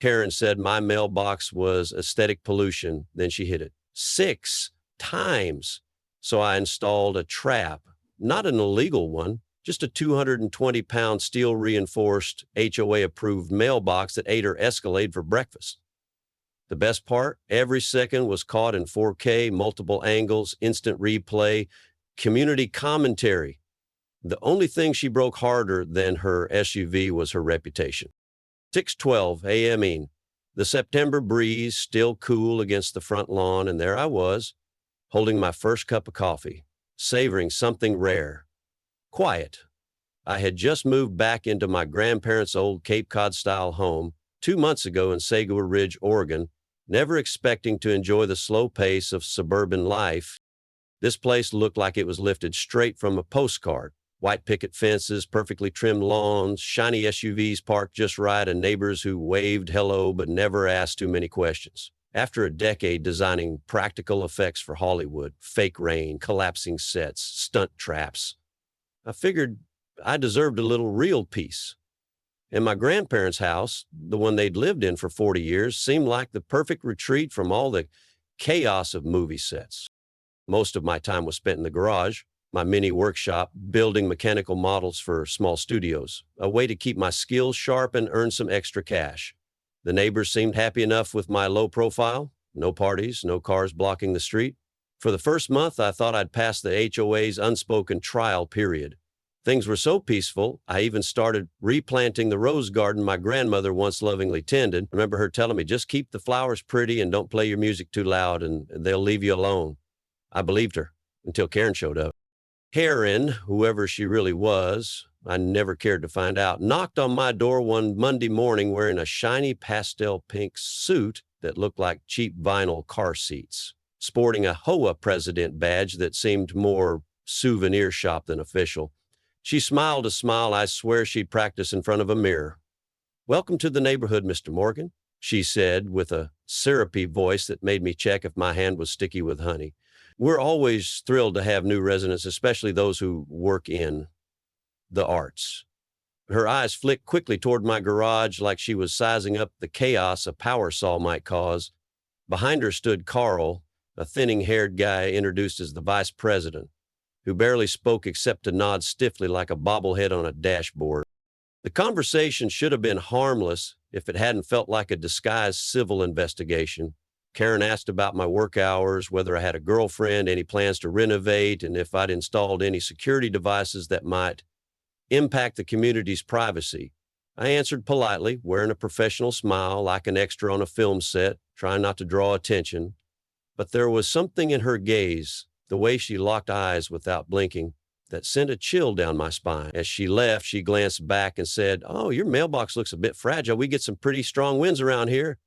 Karen said my mailbox was aesthetic pollution. Then she hit it 6 times. So I installed a trap, not an illegal one, just a 220-pound steel reinforced HOA approved mailbox that ate her Escalade for breakfast. The best part, every second was caught in 4K, multiple angles, instant replay, community commentary. The only thing she broke harder than her SUV was her reputation. 6:12 a.m. The September breeze still cool against the front lawn, and there I was, holding my first cup of coffee, savoring something rare. Quiet. I had just moved back into my grandparents' old Cape Cod-style home 2 months ago in Sagewood Ridge, Oregon, never expecting to enjoy the slow pace of suburban life. This place looked like it was lifted straight from a postcard. White picket fences, perfectly trimmed lawns, shiny SUVs parked just right, and neighbors who waved hello but never asked too many questions. After a decade designing practical effects for Hollywood, fake rain, collapsing sets, stunt traps, I figured I deserved a little real peace. And my grandparents' house, the one they'd lived in for 40 years, seemed like the perfect retreat from all the chaos of movie sets. Most of my time was spent in the garage, my mini workshop, building mechanical models for small studios, a way to keep my skills sharp and earn some extra cash. The neighbors seemed happy enough with my low profile, no parties, no cars blocking the street. For the first month, I thought I'd passed the HOA's unspoken trial period. Things were so peaceful, I even started replanting the rose garden my grandmother once lovingly tended. I remember her telling me, just keep the flowers pretty and don't play your music too loud and they'll leave you alone. I believed her until Karen showed up. Karen, whoever she really was, I never cared to find out, knocked on my door one Monday morning wearing a shiny pastel pink suit that looked like cheap vinyl car seats, sporting a HOA president badge that seemed more souvenir shop than official. She smiled a smile I swear she'd practice in front of a mirror. "Welcome to the neighborhood, Mr. Morgan," she said with a syrupy voice that made me check if my hand was sticky with honey. "We're always thrilled to have new residents, especially those who work in the arts." Her eyes flicked quickly toward my garage like she was sizing up the chaos a power saw might cause. Behind her stood Carl, a thinning-haired guy introduced as the vice president, who barely spoke except to nod stiffly like a bobblehead on a dashboard. The conversation should have been harmless if it hadn't felt like a disguised civil investigation. Karen asked about my work hours, whether I had a girlfriend, any plans to renovate, and if I'd installed any security devices that might impact the community's privacy. I answered politely, wearing a professional smile like an extra on a film set, trying not to draw attention. But there was something in her gaze, the way she locked eyes without blinking, that sent a chill down my spine. As she left, she glanced back and said, "Oh, your mailbox looks a bit fragile. We get some pretty strong winds around here."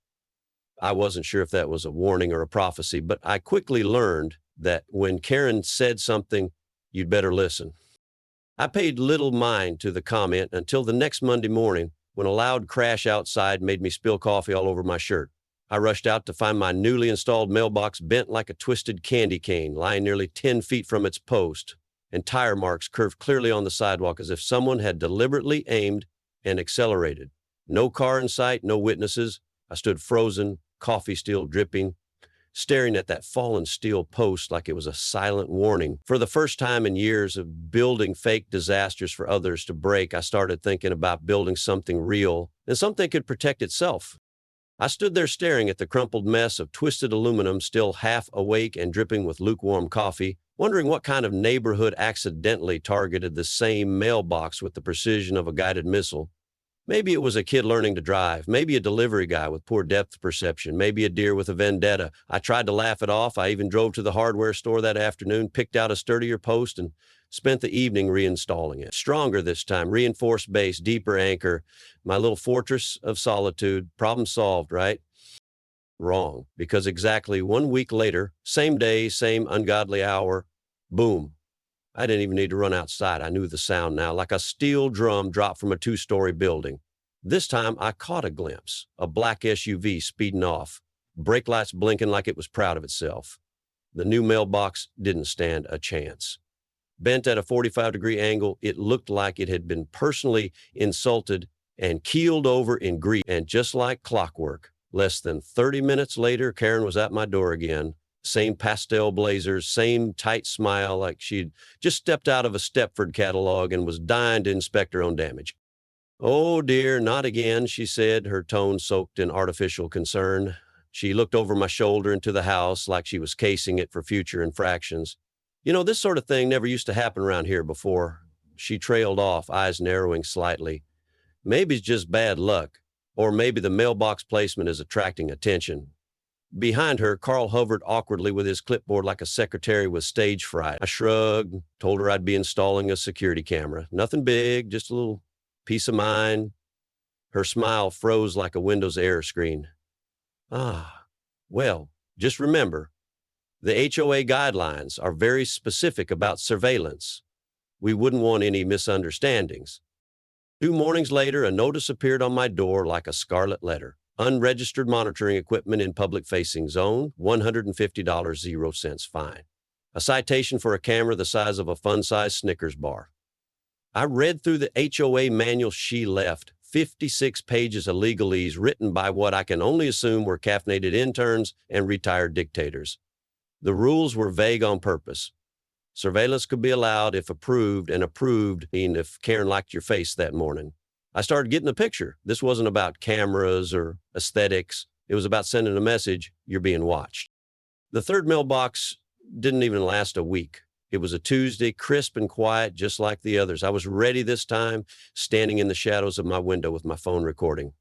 I wasn't sure if that was a warning or a prophecy, but I quickly learned that when Karen said something, you'd better listen. I paid little mind to the comment until the next Monday morning when a loud crash outside made me spill coffee all over my shirt. I rushed out to find my newly installed mailbox bent like a twisted candy cane, lying nearly 10 feet from its post, and tire marks curved clearly on the sidewalk as if someone had deliberately aimed and accelerated. No car in sight, no witnesses. I stood frozen, coffee still dripping, staring at that fallen steel post like it was a silent warning. For the first time in years of building fake disasters for others to break, I started thinking about building something real and something that could protect itself. I stood there staring at the crumpled mess of twisted aluminum, still half awake and dripping with lukewarm coffee, wondering what kind of neighborhood accidentally targeted the same mailbox with the precision of a guided missile. Maybe it was a kid learning to drive, maybe a delivery guy with poor depth perception, maybe a deer with a vendetta. I tried to laugh it off. I even drove to the hardware store that afternoon, picked out a sturdier post, and spent the evening reinstalling it. Stronger this time, reinforced base, deeper anchor, my little fortress of solitude. Problem solved, right? Wrong, because exactly 1 week later, same day, same ungodly hour, boom. I didn't even need to run outside. I knew the sound now, like a steel drum dropped from a 2-story building. This time, I caught a glimpse, a black SUV speeding off, brake lights blinking like it was proud of itself. The new mailbox didn't stand a chance. Bent at a 45-degree angle, it looked like it had been personally insulted and keeled over in grief. And just like clockwork, less than 30 minutes later, Karen was at my door again. Same pastel blazers, same tight smile, like she'd just stepped out of a Stepford catalog and was dying to inspect her own damage. "Oh dear, not again," she said, her tone soaked in artificial concern. She looked over my shoulder into the house like she was casing it for future infractions. "You know, this sort of thing never used to happen around here before." She trailed off, eyes narrowing slightly. "Maybe it's just bad luck, or maybe the mailbox placement is attracting attention." Behind her, Carl hovered awkwardly with his clipboard like a secretary with stage fright. I shrugged, told her I'd be installing a security camera. Nothing big, just a little peace of mind. Her smile froze like a Windows error screen. "Ah, well, just remember, the HOA guidelines are very specific about surveillance. We wouldn't want any misunderstandings." 2 mornings later, a notice appeared on my door like a scarlet letter. "Unregistered monitoring equipment in public-facing zone, $150, 0 cents fine." A citation for a camera the size of a fun-sized Snickers bar. I read through the HOA manual she left, 56 pages of legalese written by what I can only assume were caffeinated interns and retired dictators. The rules were vague on purpose. Surveillance could be allowed if approved, and approved mean if Karen liked your face that morning. I started getting the picture. This wasn't about cameras or aesthetics. It was about sending a message, you're being watched. The third mailbox didn't even last a week. It was a Tuesday, crisp and quiet, just like the others. I was ready this time, standing in the shadows of my window with my phone recording.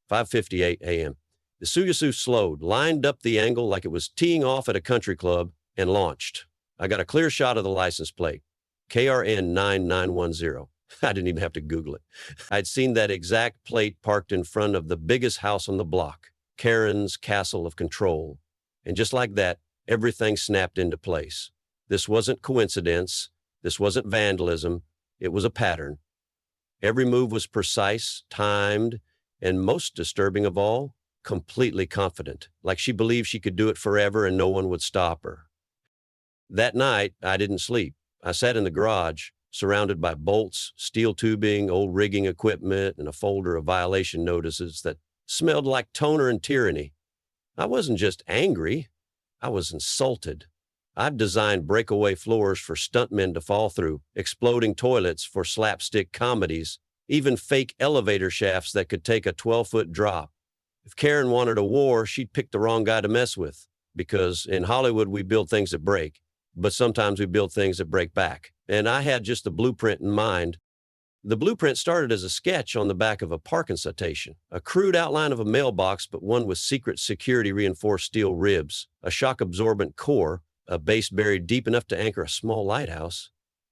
5:58 a.m. The Suyasu slowed, lined up the angle like it was teeing off at a country club, and launched. I got a clear shot of the license plate, KRN 9910. I didn't even have to Google it. I'd seen that exact plate parked in front of the biggest house on the block, Karen's Castle of Control. And just like that, everything snapped into place. This wasn't coincidence. This wasn't vandalism. It was a pattern. Every move was precise, timed, and most disturbing of all, completely confident, like she believed she could do it forever and no one would stop her. That night, I didn't sleep. I sat in the garage, surrounded by bolts, steel tubing, old rigging equipment, and a folder of violation notices that smelled like toner and tyranny. I wasn't just angry. I was insulted. I've designed breakaway floors for stuntmen to fall through, exploding toilets for slapstick comedies, even fake elevator shafts that could take a 12-foot drop. If Karen wanted a war, she'd pick the wrong guy to mess with, because in Hollywood we build things that break, but sometimes we build things that break back. And I had just the blueprint in mind. The blueprint started as a sketch on the back of a parking citation, a crude outline of a mailbox, but one with secret security reinforced steel ribs, a shock-absorbent core, a base buried deep enough to anchor a small lighthouse.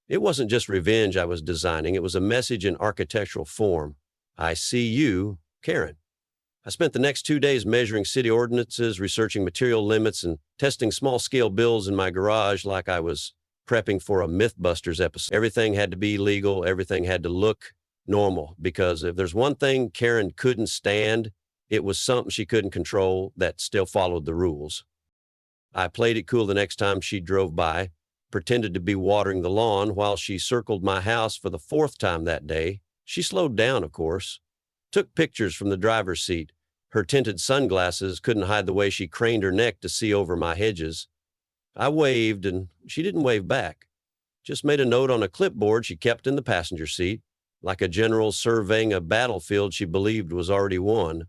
It wasn't just revenge I was designing. It was a message in architectural form. I see you, Karen. I spent the next 2 days measuring city ordinances, researching material limits, and testing small-scale bills in my garage like I was prepping for a Mythbusters episode. Everything had to be legal. Everything had to look normal, because if there's one thing Karen couldn't stand, it was something she couldn't control that still followed the rules. I played it cool the next time she drove by, pretended to be watering the lawn while she circled my house for the 4th time that day. She slowed down, of course, took pictures from the driver's seat. Her tinted sunglasses couldn't hide the way she craned her neck to see over my hedges. I waved, and she didn't wave back. Just made a note on a clipboard she kept in the passenger seat, like a general surveying a battlefield she believed was already won.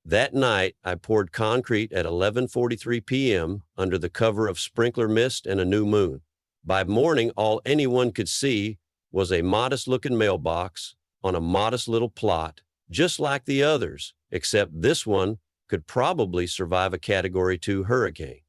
That night, I poured concrete at 11:43 p.m. under the cover of sprinkler mist and a new moon. By morning, all anyone could see was a modest-looking mailbox on a modest little plot, just like the others, except this one could probably survive a Category 2 hurricane.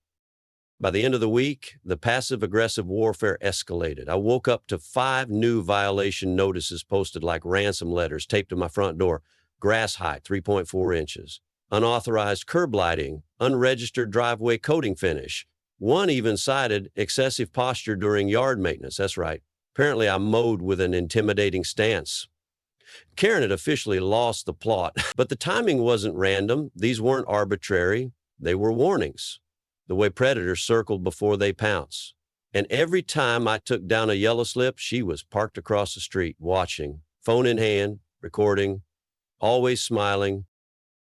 By the end of the week, the passive-aggressive warfare escalated. I woke up to 5 new violation notices posted like ransom letters taped to my front door. Grass height, 3.4 inches. Unauthorized curb lighting, unregistered driveway coating finish. One even cited excessive posture during yard maintenance. That's right. Apparently I mowed with an intimidating stance. Karen had officially lost the plot, but the timing wasn't random. These weren't arbitrary. They were warnings, the way predators circled before they pounce. And every time I took down a yellow slip, she was parked across the street, watching, phone in hand, recording. always smiling.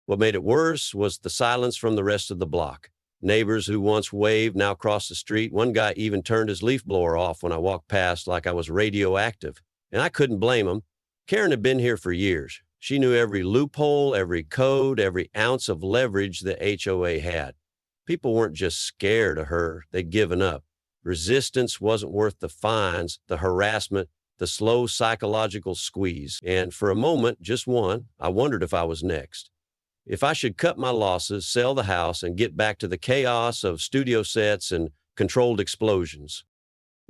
What made it worse was the silence from the rest of the block. Neighbors who once waved now crossed the street. One guy even turned his leaf blower off when I walked past like I was radioactive. And I couldn't blame him. Karen had been here for years. She knew every loophole, every code, every ounce of leverage the HOA had. People weren't just scared of her, they'd given up. Resistance wasn't worth the fines, the harassment, the slow psychological squeeze. And for a moment, just one, I wondered if I was next. If I should cut my losses, sell the house, and get back to the chaos of studio sets and controlled explosions.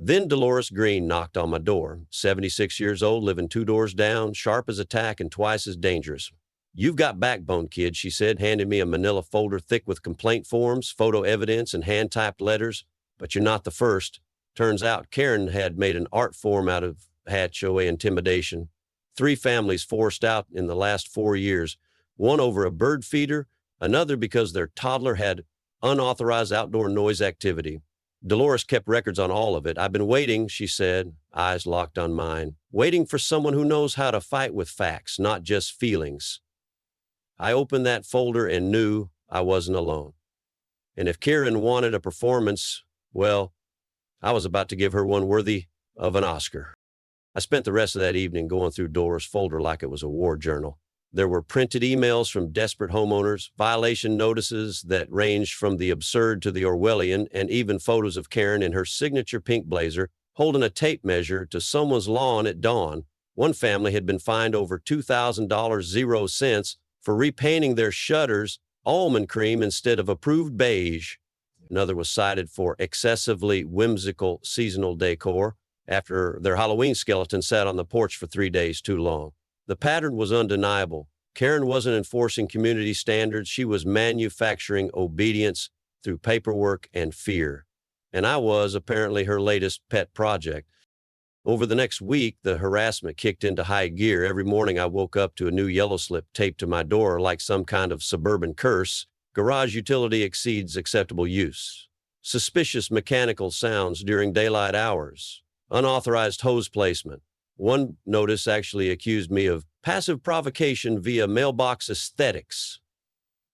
Then Dolores Green knocked on my door, 76 years old, living 2 doors down, sharp as a tack and twice as dangerous. "You've got backbone, kid," she said, handing me a manila folder thick with complaint forms, photo evidence, and hand-typed letters. "But you're not the first." Turns out Karen had made an art form out of HOA intimidation. 3 families forced out in the last 4 years, one over a bird feeder, another because their toddler had unauthorized outdoor noise activity. Dolores kept records on all of it. "I've been waiting," she said, eyes locked on mine, "waiting for someone who knows how to fight with facts, not just feelings." I opened that folder and knew I wasn't alone. And if Karen wanted a performance, well, I was about to give her one worthy of an Oscar. I spent the rest of that evening going through Dolores' folder like it was a war journal. There were printed emails from desperate homeowners, violation notices that ranged from the absurd to the Orwellian, and even photos of Karen in her signature pink blazer holding a tape measure to someone's lawn at dawn. One family had been fined over $2,000 0 cents for repainting their shutters almond cream instead of approved beige. Another was cited for excessively whimsical seasonal decor after their Halloween skeleton sat on the porch for 3 days too long. The pattern was undeniable. Karen wasn't enforcing community standards. She was manufacturing obedience through paperwork and fear. And I was apparently her latest pet project. Over the next week, the harassment kicked into high gear. Every morning I woke up to a new yellow slip taped to my door like some kind of suburban curse. Garage utility exceeds acceptable use. Suspicious mechanical sounds during daylight hours. Unauthorized hose placement. One notice actually accused me of passive provocation via mailbox aesthetics.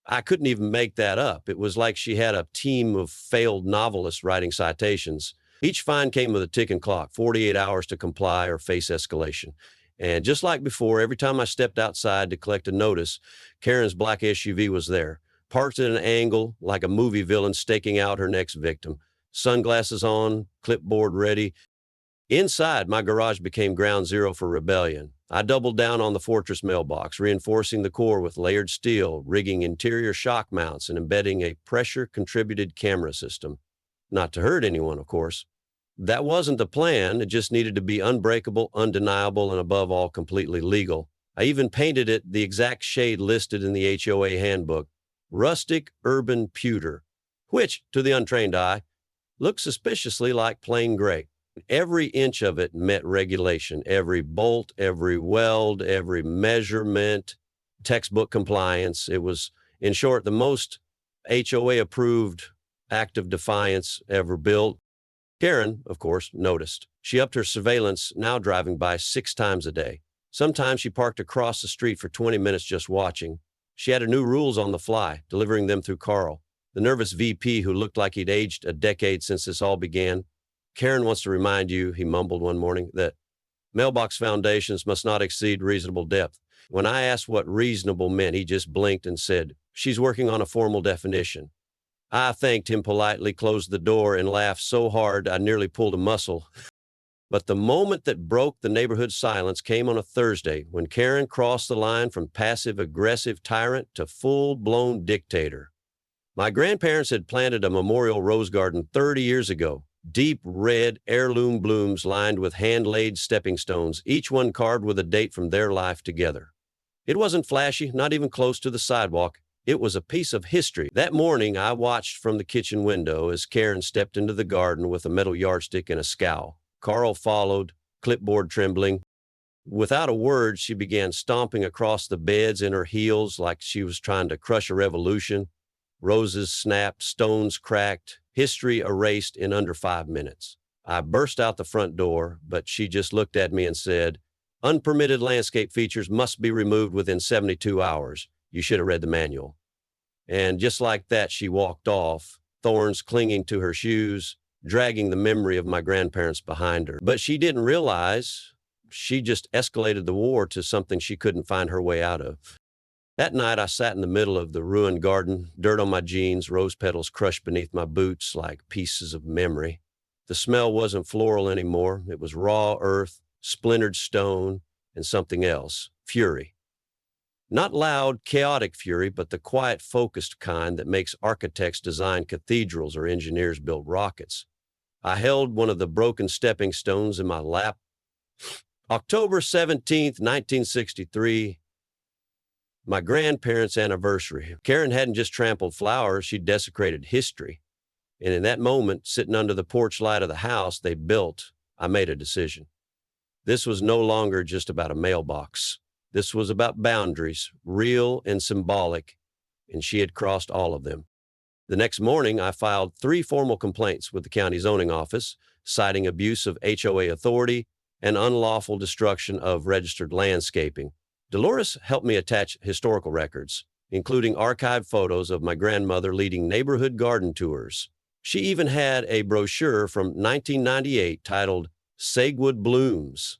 I couldn't even make that up. It was like she had a team of failed novelists writing citations. Each fine came with a ticking clock, 48 hours to comply or face escalation. And just like before, every time I stepped outside to collect a notice, Karen's black SUV was there, parked at an angle like a movie villain staking out her next victim. Sunglasses on, clipboard ready. Inside, my garage became ground zero for rebellion. I doubled down on the fortress mailbox, reinforcing the core with layered steel, rigging interior shock mounts, and embedding a pressure-contributed camera system. Not to hurt anyone, of course. That wasn't the plan. It just needed to be unbreakable, undeniable, and above all, completely legal. I even painted it the exact shade listed in the HOA handbook, rustic urban pewter, which, to the untrained eye, looked suspiciously like plain gray. Every inch of it met regulation, every bolt, every weld, every measurement, textbook compliance. It was, in short, the most HOA-approved act of defiance ever built. Karen, of course, noticed. She upped her surveillance, now driving by 6 times a day. Sometimes she parked across the street for 20 minutes just watching. She added new rules on the fly, delivering them through Carl, the nervous VP who looked like he'd aged a decade since this all began. "Karen wants to remind you," he mumbled one morning, "that mailbox foundations must not exceed reasonable depth." When I asked what reasonable meant, he just blinked and said, "She's working on a formal definition." I thanked him politely, closed the door, and laughed so hard I nearly pulled a muscle. But the moment that broke the neighborhood silence came on a Thursday when Karen crossed the line from passive-aggressive tyrant to full-blown dictator. My grandparents had planted a memorial rose garden 30 years ago. Deep red heirloom blooms lined with hand-laid stepping stones, each one carved with a date from their life together. It wasn't flashy, not even close to the sidewalk. It was a piece of history. That morning, I watched from the kitchen window as Karen stepped into the garden with a metal yardstick and a scowl. Carl followed, clipboard trembling. Without a word, she began stomping across the beds in her heels like she was trying to crush a revolution. Roses snapped, stones cracked, history erased in under 5 minutes. I burst out the front door, but she just looked at me and said, Unpermitted landscape features must be removed within 72 hours. You should have read the manual. And just like that, she walked off, thorns clinging to her shoes, dragging the memory of my grandparents behind her. But she didn't realize she just escalated the war to something she couldn't find her way out of. That night, I sat in the middle of the ruined garden, dirt on my jeans, rose petals crushed beneath my boots like pieces of memory. The smell wasn't floral anymore. It was raw earth, splintered stone, and something else, fury. Not loud, chaotic fury, but the quiet, focused kind that makes architects design cathedrals or engineers build rockets. I held one of the broken stepping stones in my lap. October 17th, 1963, my grandparents' anniversary. Karen hadn't just trampled flowers, she'd desecrated history. And in that moment, sitting under the porch light of the house they built, I made a decision. This was no longer just about a mailbox. This was about boundaries, real and symbolic, and she had crossed all of them. The next morning, I filed 3 formal complaints with the county zoning office, citing abuse of HOA authority and unlawful destruction of registered landscaping. Dolores helped me attach historical records, including archived photos of my grandmother leading neighborhood garden tours. She even had a brochure from 1998 titled Sagewood Blooms,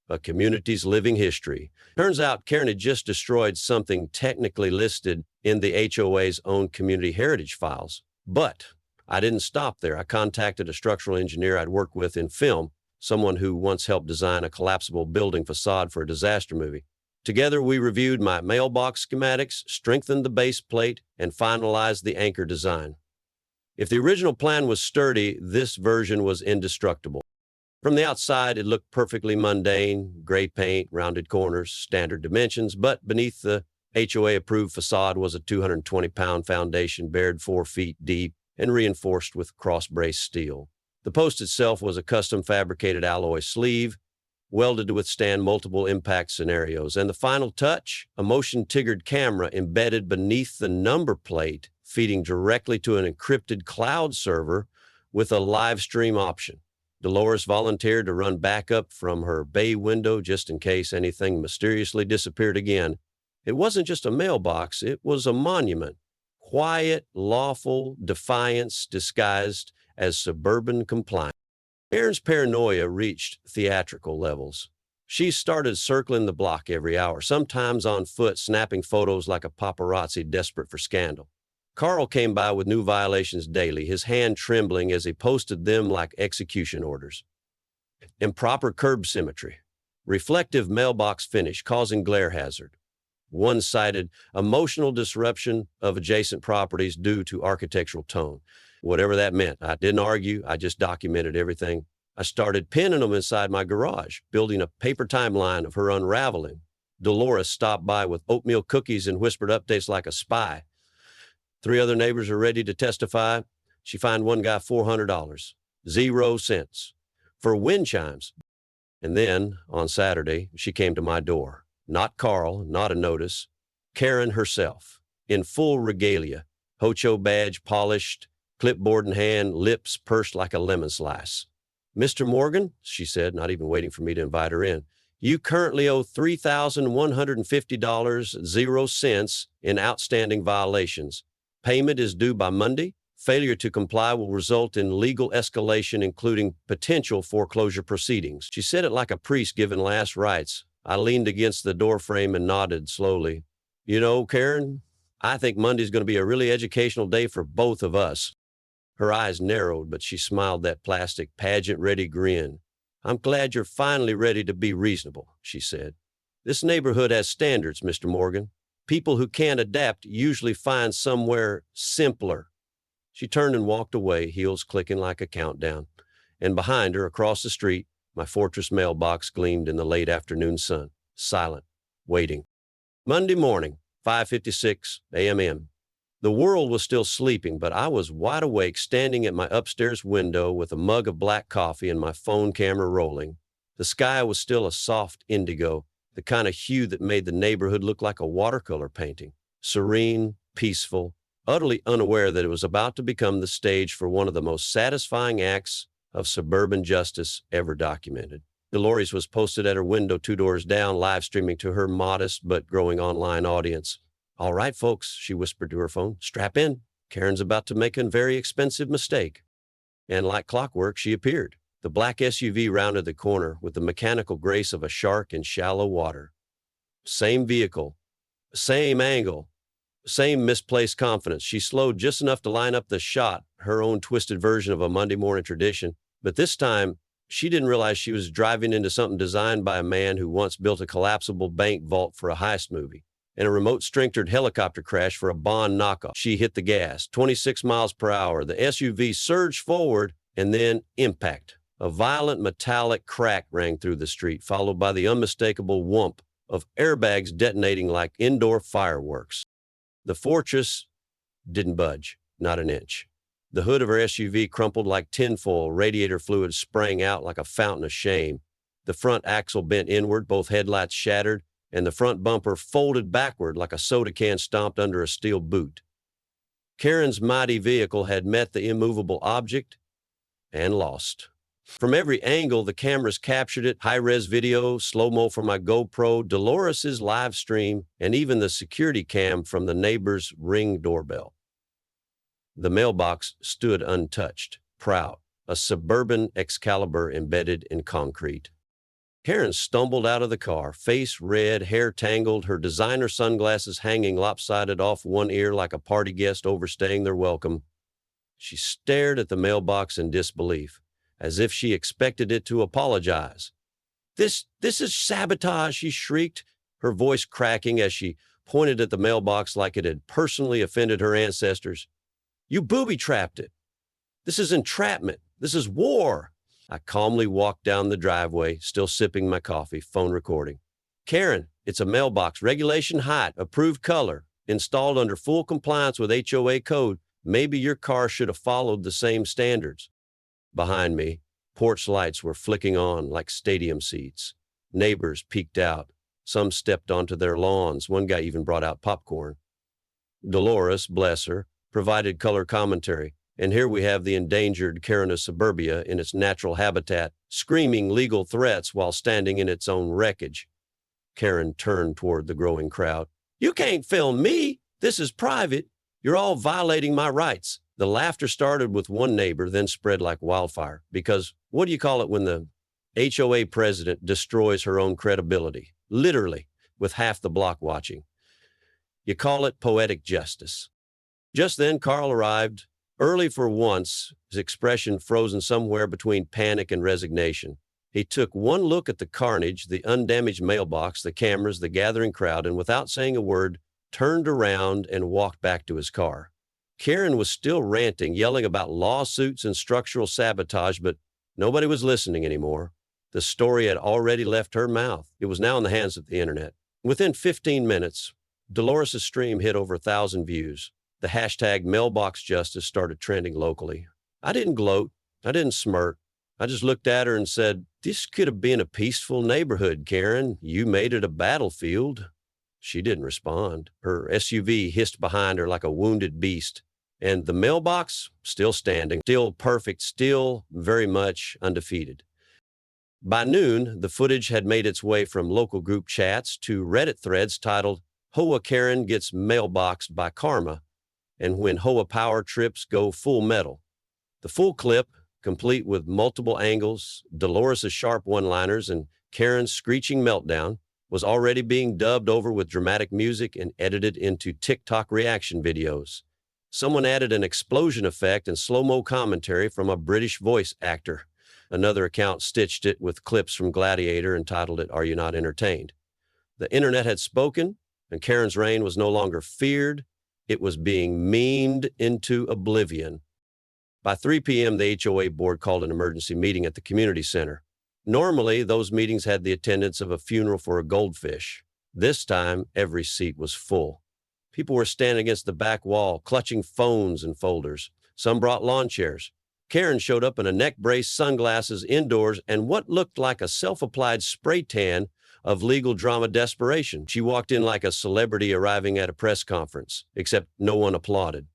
a community's living history. Turns out Karen had just destroyed something technically listed in the HOA's own community heritage files. But I didn't stop there. I contacted a structural engineer I'd worked with in film, someone who once helped design a collapsible building facade for a disaster movie. Together, we reviewed my mailbox schematics, strengthened the base plate, and finalized the anchor design. If the original plan was sturdy, this version was indestructible. From the outside, it looked perfectly mundane, gray paint, rounded corners, standard dimensions, but beneath the HOA-approved facade was a 220-pound foundation buried 4 feet deep and reinforced with cross-braced steel. The post itself was a custom fabricated alloy sleeve, welded to withstand multiple impact scenarios. And the final touch, a motion-triggered camera embedded beneath the number plate, feeding directly to an encrypted cloud server with a live stream option. Dolores volunteered to run backup from her bay window just in case anything mysteriously disappeared again. It wasn't just a mailbox, it was a monument. Quiet, lawful defiance disguised as suburban compliance. Karen's paranoia reached theatrical levels. She started circling the block every hour, sometimes on foot, snapping photos like a paparazzi desperate for scandal. Carl came by with new violations daily, his hand trembling as he posted them like execution orders. Improper curb symmetry, reflective mailbox finish causing glare hazard, one-sided emotional disruption of adjacent properties due to architectural tone. Whatever that meant, I didn't argue, I just documented everything. I started pinning them inside my garage, building a paper timeline of her unraveling. Dolores stopped by with oatmeal cookies and whispered updates like a spy. 3 other neighbors are ready to testify. She fined one guy $400, 0 cents, for wind chimes. And then, on Saturday, she came to my door. Not Carl, not a notice. Karen herself, in full regalia, HOA badge polished, clipboard in hand, lips pursed like a lemon slice. "Mr. Morgan," she said, not even waiting for me to invite her in, "you currently owe $3,150, 0 cents in outstanding violations. Payment is due by Monday. Failure to comply will result in legal escalation, including potential foreclosure proceedings." She said it like a priest giving last rites. I leaned against the doorframe and nodded slowly. "You know, Karen, I think Monday's going to be a really educational day for both of us." Her eyes narrowed, but she smiled that plastic, pageant-ready grin. "I'm glad you're finally ready to be reasonable," she said. "This neighborhood has standards, Mr. Morgan. People who can't adapt usually find somewhere simpler." She turned and walked away, heels clicking like a countdown. And behind her, across the street, my fortress mailbox gleamed in the late afternoon sun, silent, waiting. Monday morning, 5:56 a.m. The world was still sleeping, but I was wide awake, standing at my upstairs window with a mug of black coffee and my phone camera rolling. The sky was still a soft indigo, the kind of hue that made the neighborhood look like a watercolor painting. Serene, peaceful, utterly unaware that it was about to become the stage for one of the most satisfying acts of suburban justice ever documented. Dolores was posted at her window 2 doors down, live streaming to her modest but growing online audience. "All right, folks," she whispered to her phone, "strap in. Karen's about to make a very expensive mistake." And like clockwork, she appeared. The black SUV rounded the corner with the mechanical grace of a shark in shallow water. Same vehicle, same angle, same misplaced confidence. She slowed just enough to line up the shot, her own twisted version of a Monday morning tradition. But this time, she didn't realize she was driving into something designed by a man who once built a collapsible bank vault for a heist movie and a remote string-tiered helicopter crash for a Bond knockoff. She hit the gas, 26 miles per hour. The SUV surged forward and then impact. A violent metallic crack rang through the street, followed by the unmistakable whoomp of airbags detonating like indoor fireworks. The fortress didn't budge, not an inch. The hood of her SUV crumpled like tinfoil, radiator fluid sprang out like a fountain of shame. The front axle bent inward, both headlights shattered, and the front bumper folded backward like a soda can stomped under a steel boot. Karen's mighty vehicle had met the immovable object and lost. From every angle, the cameras captured it: high-res video, slow-mo from my GoPro, Dolores's live stream, and even the security cam from the neighbor's Ring doorbell. The mailbox stood untouched, proud, a suburban Excalibur embedded in concrete. Karen stumbled out of the car, face red, hair tangled, her designer sunglasses hanging lopsided off one ear like a party guest overstaying their welcome. She stared at the mailbox in disbelief, as if she expected it to apologize. This is sabotage," she shrieked, her voice cracking as she pointed at the mailbox like it had personally offended her ancestors. "You booby-trapped it. This is entrapment. This is war." I calmly walked down the driveway, still sipping my coffee, phone recording. "Karen, it's a mailbox, regulation height, approved color, installed under full compliance with HOA code. Maybe your car should have followed the same standards." Behind me, porch lights were flicking on like stadium seats. Neighbors peeked out. Some stepped onto their lawns. One guy even brought out popcorn. Dolores, bless her, provided color commentary. And here we have the endangered Karen of suburbia in its natural habitat, screaming legal threats while standing in its own wreckage. Karen turned toward the growing crowd. "You can't film me. This is private. You're all violating my rights." The laughter started with one neighbor, then spread like wildfire. Because what do you call it when the HOA president destroys her own credibility? Literally, with half the block watching. You call it poetic justice. Just then, Carl arrived, early for once, his expression frozen somewhere between panic and resignation. He took one look at the carnage, the undamaged mailbox, the cameras, the gathering crowd, and without saying a word, turned around and walked back to his car. Karen was still ranting, yelling about lawsuits and structural sabotage, but nobody was listening anymore. The story had already left her mouth. It was now in the hands of the internet. Within 15 minutes, Dolores' stream hit over 1,000 views. The hashtag Mailbox Justice started trending locally. I didn't gloat. I didn't smirk. I just looked at her and said, "This could have been a peaceful neighborhood, Karen. You made it a battlefield." She didn't respond. Her SUV hissed behind her like a wounded beast. And the mailbox, still standing, still perfect, still very much undefeated. By noon, the footage had made its way from local group chats to Reddit threads titled, "HOA Karen Gets Mailboxed by Karma," and "When HOA Power Trips Go Full Metal." The full clip, complete with multiple angles, Dolores' sharp one-liners, and Karen's screeching meltdown, was already being dubbed over with dramatic music and edited into TikTok reaction videos. Someone added an explosion effect and slow-mo commentary from a British voice actor. Another account stitched it with clips from Gladiator and titled it, "Are You Not Entertained?" The internet had spoken, and Karen's reign was no longer feared. It was being memed into oblivion. By 3 p.m., the HOA board called an emergency meeting at the community center. Normally, those meetings had the attendance of a funeral for a goldfish. This time, every seat was full. People were standing against the back wall, clutching phones and folders. Some brought lawn chairs. Karen showed up in a neck brace, sunglasses, indoors, and what looked like a self-applied spray tan of legal drama desperation. She walked in like a celebrity arriving at a press conference, except no one applauded.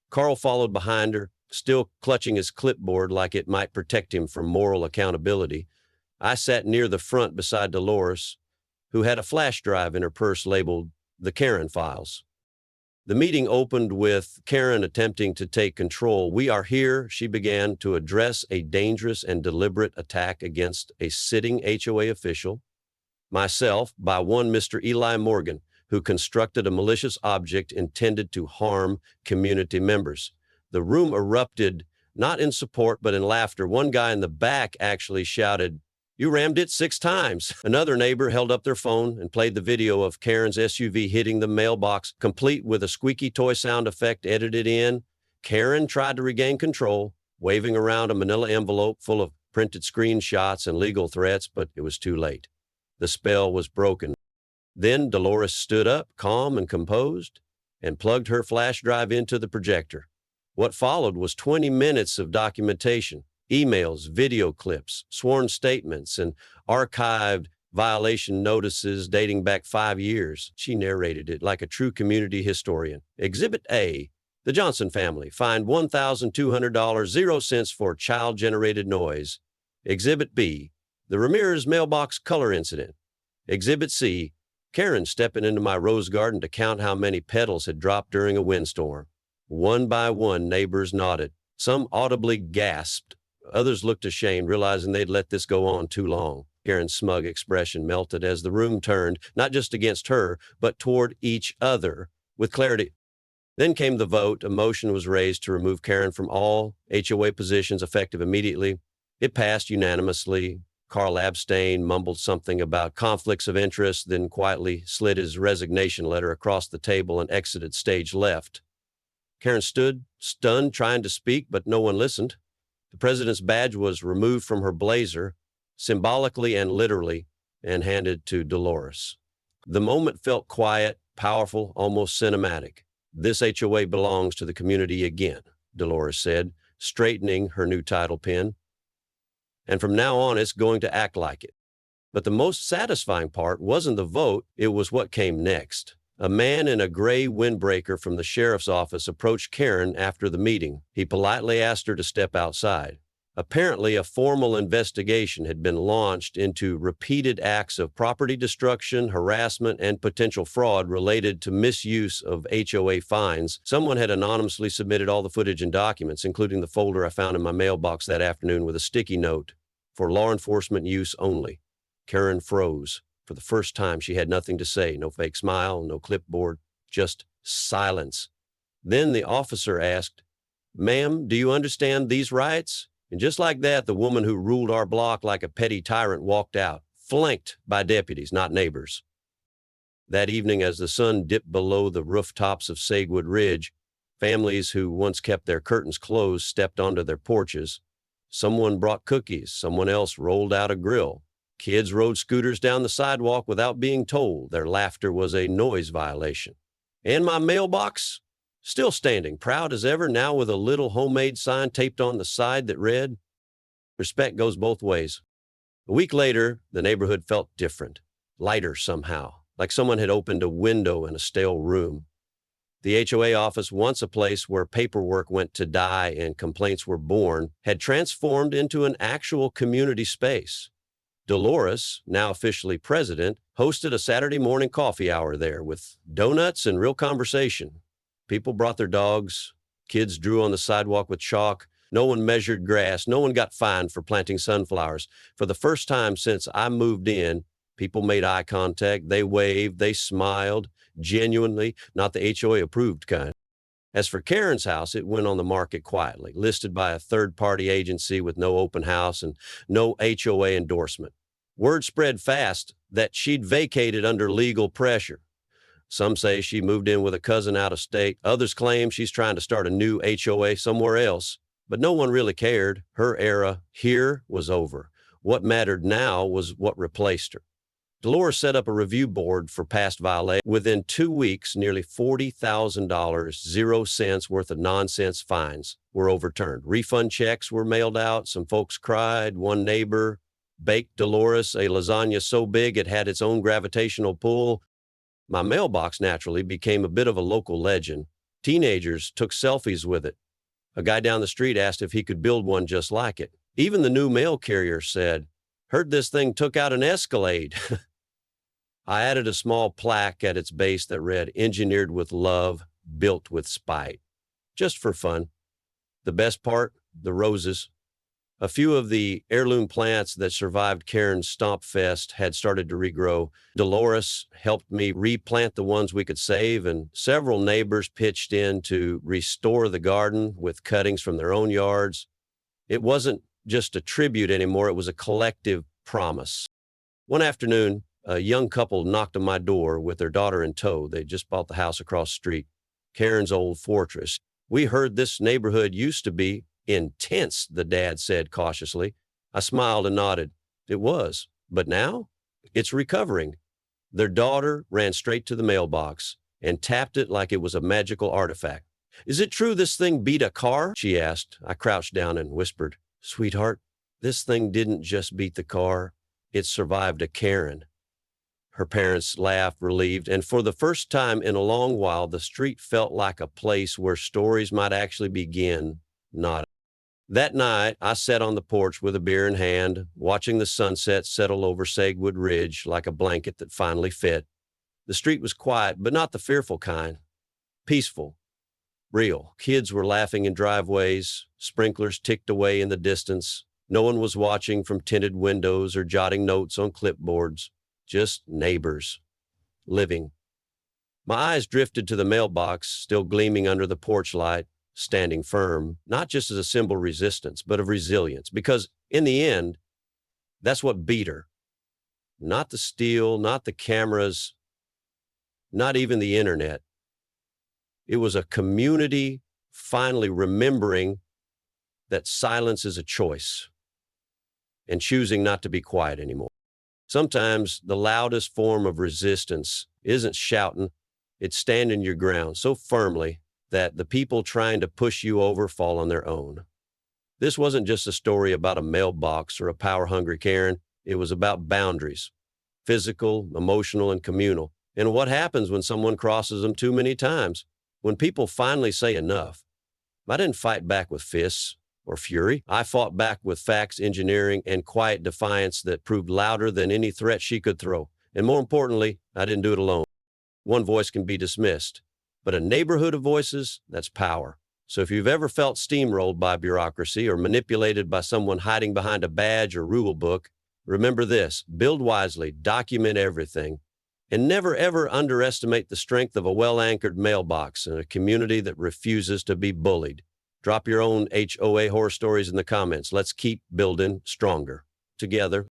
Carl followed behind her, still clutching his clipboard like it might protect him from moral accountability. I sat near the front beside Dolores, who had a flash drive in her purse labeled the Karen files. The meeting opened with Karen attempting to take control. "We are here," she began, "to address a dangerous and deliberate attack against a sitting HOA official, myself, by one Mr. Eli Morgan, who constructed a malicious object intended to harm community members." The room erupted, not in support, but in laughter. One guy in the back actually shouted, "You rammed it 6 times." Another neighbor held up their phone and played the video of Karen's SUV hitting the mailbox, complete with a squeaky toy sound effect edited in. Karen tried to regain control, waving around a manila envelope full of printed screenshots and legal threats, but it was too late. The spell was broken. Then Dolores stood up, calm and composed, and plugged her flash drive into the projector. What followed was 20 minutes of documentation, emails, video clips, sworn statements, and archived violation notices dating back 5 years. She narrated it like a true community historian. Exhibit A: the Johnson family fined $1,200, 0 cents for child-generated noise. Exhibit B: the Ramirez mailbox color incident. Exhibit C: Karen stepping into my rose garden to count how many petals had dropped during a windstorm. One by one, neighbors nodded. Some audibly gasped. Others looked ashamed, realizing they'd let this go on too long. Karen's smug expression melted as the room turned, not just against her, but toward each other, with clarity. Then came the vote. A motion was raised to remove Karen from all HOA positions effective immediately. It passed unanimously. Carl abstained, mumbled something about conflicts of interest, then quietly slid his resignation letter across the table and exited stage left. Karen stood, stunned, trying to speak, but no one listened. The president's badge was removed from her blazer, symbolically and literally, and handed to Dolores. The moment felt quiet, powerful, almost cinematic. "This HOA belongs to the community again," Dolores said, straightening her new title pin. "And from now on, it's going to act like it." But the most satisfying part wasn't the vote, it was what came next. A man in a gray windbreaker from the sheriff's office approached Karen after the meeting. He politely asked her to step outside. Apparently, a formal investigation had been launched into repeated acts of property destruction, harassment, and potential fraud related to misuse of HOA fines. Someone had anonymously submitted all the footage and documents, including the folder I found in my mailbox that afternoon with a sticky note, "For law enforcement use only." Karen froze. For the first time, she had nothing to say, no fake smile, no clipboard, just silence. Then the officer asked, "Ma'am, do you understand these rights?" And just like that, the woman who ruled our block like a petty tyrant walked out, flanked by deputies, not neighbors. That evening, as the sun dipped below the rooftops of Sagewood Ridge, families who once kept their curtains closed stepped onto their porches. Someone brought cookies, someone else rolled out a grill. Kids rode scooters down the sidewalk without being told their laughter was a noise violation. And my mailbox? Still standing, proud as ever, now with a little homemade sign taped on the side that read, "Respect goes both ways." A week later, the neighborhood felt different, lighter somehow, like someone had opened a window in a stale room. The HOA office, once a place where paperwork went to die and complaints were born, had transformed into an actual community space. Dolores, now officially president, hosted a Saturday morning coffee hour there with donuts and real conversation. People brought their dogs. Kids drew on the sidewalk with chalk. No one measured grass. No one got fined for planting sunflowers. For the first time since I moved in, people made eye contact. They waved. They smiled. Genuinely, not the HOA-approved kind. As for Karen's house, it went on the market quietly, listed by a third-party agency with no open house and no HOA endorsement. Word spread fast that she'd vacated under legal pressure. Some say she moved in with a cousin out of state. Others claim she's trying to start a new HOA somewhere else. But no one really cared. Her era here was over. What mattered now was what replaced her. Dolores set up a review board for past violations. Within 2 weeks, nearly $40,000, 0 cents worth of nonsense fines were overturned. Refund checks were mailed out. Some folks cried. One neighbor baked Dolores a lasagna so big it had its own gravitational pull. My mailbox naturally became a bit of a local legend. Teenagers took selfies with it. A guy down the street asked if he could build one just like it. Even the new mail carrier said, Heard this thing took out an Escalade. I added a small plaque at its base that read, "Engineered with love, built with spite." Just for fun. The best part, the roses. A few of the heirloom plants that survived Karen's Stomp Fest had started to regrow. Dolores helped me replant the ones we could save, and several neighbors pitched in to restore the garden with cuttings from their own yards. It wasn't just a tribute anymore, it was a collective promise. One afternoon, a young couple knocked on my door with their daughter in tow. They just bought the house across the street, Karen's old fortress. "We heard this neighborhood used to be intense," the dad said cautiously. I smiled and nodded. It was, but now it's recovering. Their daughter ran straight to the mailbox and tapped it like it was a magical artifact. "Is it true this thing beat a car?" she asked. I crouched down and whispered, "Sweetheart, this thing didn't just beat the car, it survived a Karen." Her parents laughed, relieved, and for the first time in a long while, the street felt like a place where stories might actually begin, not. That night, I sat on the porch with a beer in hand, watching the sunset settle over Sagewood Ridge like a blanket that finally fit. The street was quiet, but not the fearful kind. Peaceful. Real. Kids were laughing in driveways. Sprinklers ticked away in the distance. No one was watching from tinted windows or jotting notes on clipboards. Just neighbors. Living. My eyes drifted to the mailbox, still gleaming under the porch light, standing firm, not just as a symbol of resistance, but of resilience. Because in the end, that's what beat her. Not the steel, not the cameras, not even the internet. It was a community finally remembering that silence is a choice and choosing not to be quiet anymore. Sometimes the loudest form of resistance isn't shouting, it's standing your ground so firmly that the people trying to push you over fall on their own. This wasn't just a story about a mailbox or a power-hungry Karen. It was about boundaries, physical, emotional, and communal. And what happens when someone crosses them too many times? When people finally say enough. I didn't fight back with fists or fury. I fought back with facts, engineering, and quiet defiance that proved louder than any threat she could throw. And more importantly, I didn't do it alone. One voice can be dismissed, but a neighborhood of voices, that's power. So if you've ever felt steamrolled by bureaucracy or manipulated by someone hiding behind a badge or rule book, remember this: build wisely, document everything, and never ever underestimate the strength of a well-anchored mailbox in a community that refuses to be bullied. Drop your own HOA horror stories in the comments. Let's keep building stronger together.